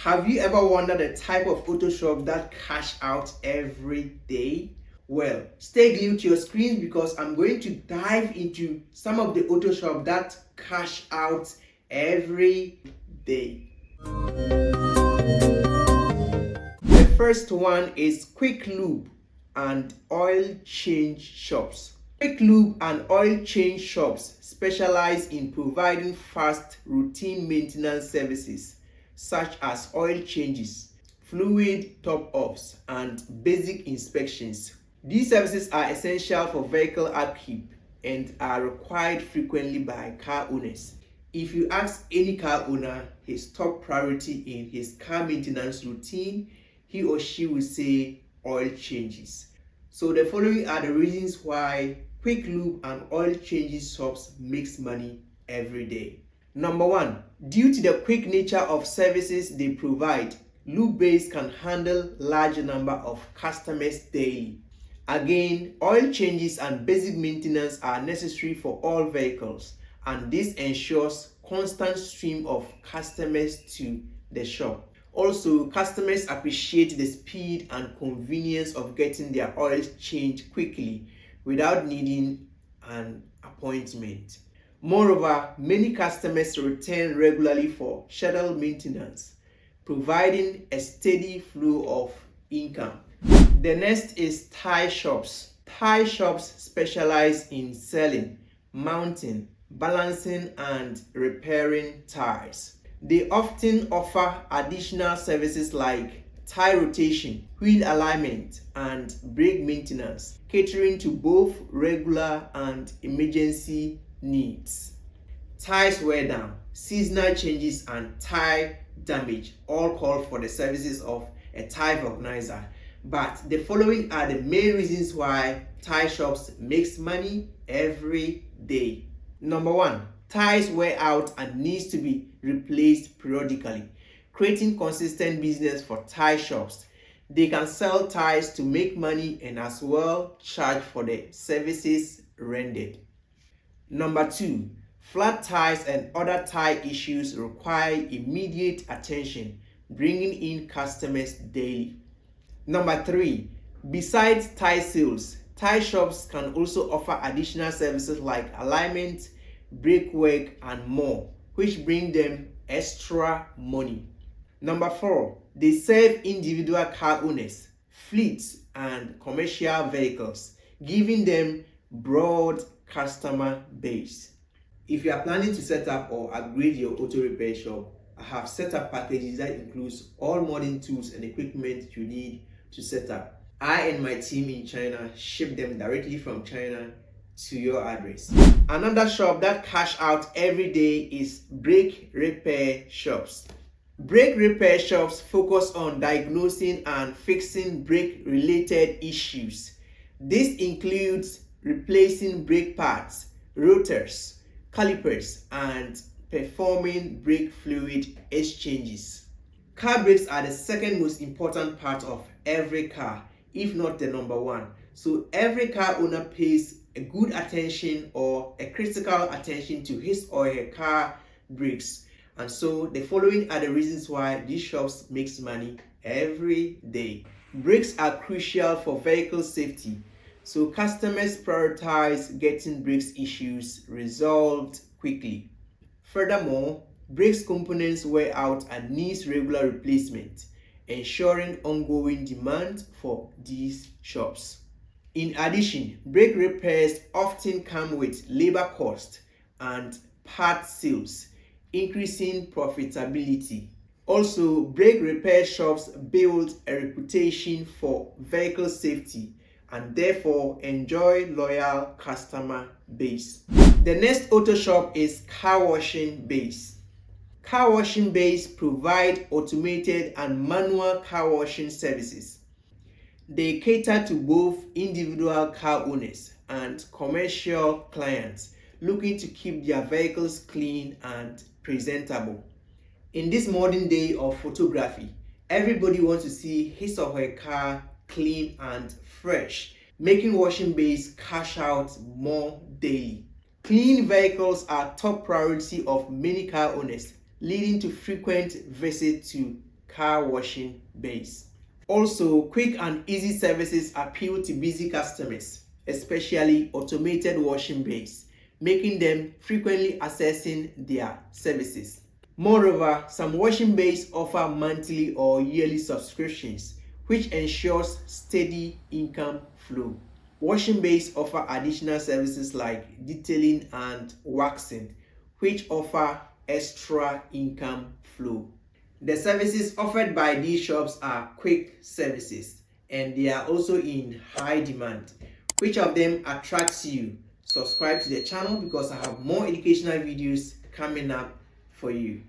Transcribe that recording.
Have you ever wondered the type of auto shop that cash out every day? Well, stay glued to your screens because I'm going to dive into some of the auto shop that cash out every day. The first one is Quick Lube and Oil Change Shops. Quick Lube and Oil Change Shops specialize in providing fast, routine maintenance services such as oil changes, fluid top-offs, and basic inspections. These services are essential for vehicle upkeep and are required frequently by car owners. If you ask any car owner his top priority in his car maintenance routine, he or she will say oil changes. So the following are the reasons why Quick Lube and Oil Changes shops makes money every day. Number one, due to the quick nature of services they provide, Lube Bays can handle large number of customers daily. Again, oil changes and basic maintenance are necessary for all vehicles, and this ensures constant stream of customers to the shop. Also, customers appreciate the speed and convenience of getting their oil changed quickly without needing an appointment. Moreover, many customers return regularly for scheduled maintenance, providing a steady flow of income. The next is Tyre shops. Tyre shops specialize in selling, mounting, balancing, and repairing tires. They often offer additional services like tire rotation, wheel alignment, and brake maintenance, catering to both regular and emergency needs. Tires wear down, seasonal changes, and tire damage all call for the services of a tire organizer. But the following are the main reasons why tire shops makes money every day. Number one, tires wear out and needs to be replaced periodically, creating consistent business for tire shops. They can sell tires to make money and as well charge for the services rendered. Number two, flat tires and other tire issues require immediate attention, bringing in customers daily. Number three, besides tire sales, tire shops can also offer additional services like alignment, brake work, and more, which bring them extra money. Number four, they serve individual car owners, fleets, and commercial vehicles, giving them broad customer base. If you are planning to set up or upgrade your auto repair shop, I have set up packages that includes all modern tools and equipment you need to set up. I and my team in China ship them directly from China to your address. Another shop that cash out every day is brake repair shops. Brake repair shops focus on diagnosing and fixing brake related issues. This includes replacing brake pads, rotors, calipers, and performing brake fluid exchanges. Car brakes are the second most important part of every car, if not the number one. So every car owner pays a good attention or a critical attention to his or her car brakes. And so the following are the reasons why these shops makes money every day. Brakes are crucial for vehicle safety, so customers prioritize getting brakes issues resolved quickly. Furthermore, brakes components wear out and needs regular replacement, ensuring ongoing demand for these shops. In addition, brake repairs often come with labor cost and part sales, increasing profitability. Also, brake repair shops build a reputation for vehicle safety and therefore enjoy loyal customer base. The next auto shop is car washing bays. Car washing bays provide automated and manual car washing services. They cater to both individual car owners and commercial clients looking to keep their vehicles clean and presentable. In this modern day of photography, everybody wants to see his or her car clean and fresh, making washing bays cash out more daily. Clean vehicles are top priority of many car owners, leading to frequent visits to car washing bays. Also, quick and easy services appeal to busy customers, especially automated washing bays, making them frequently accessing their services. Moreover, some washing bays offer monthly or yearly subscriptions, which ensures steady income flow. Washing bays offer additional services like detailing and waxing, which offer extra income flow. The services offered by these shops are quick services, and they are also in high demand. Which of them attracts you? Subscribe to the channel because I have more educational videos coming up for you.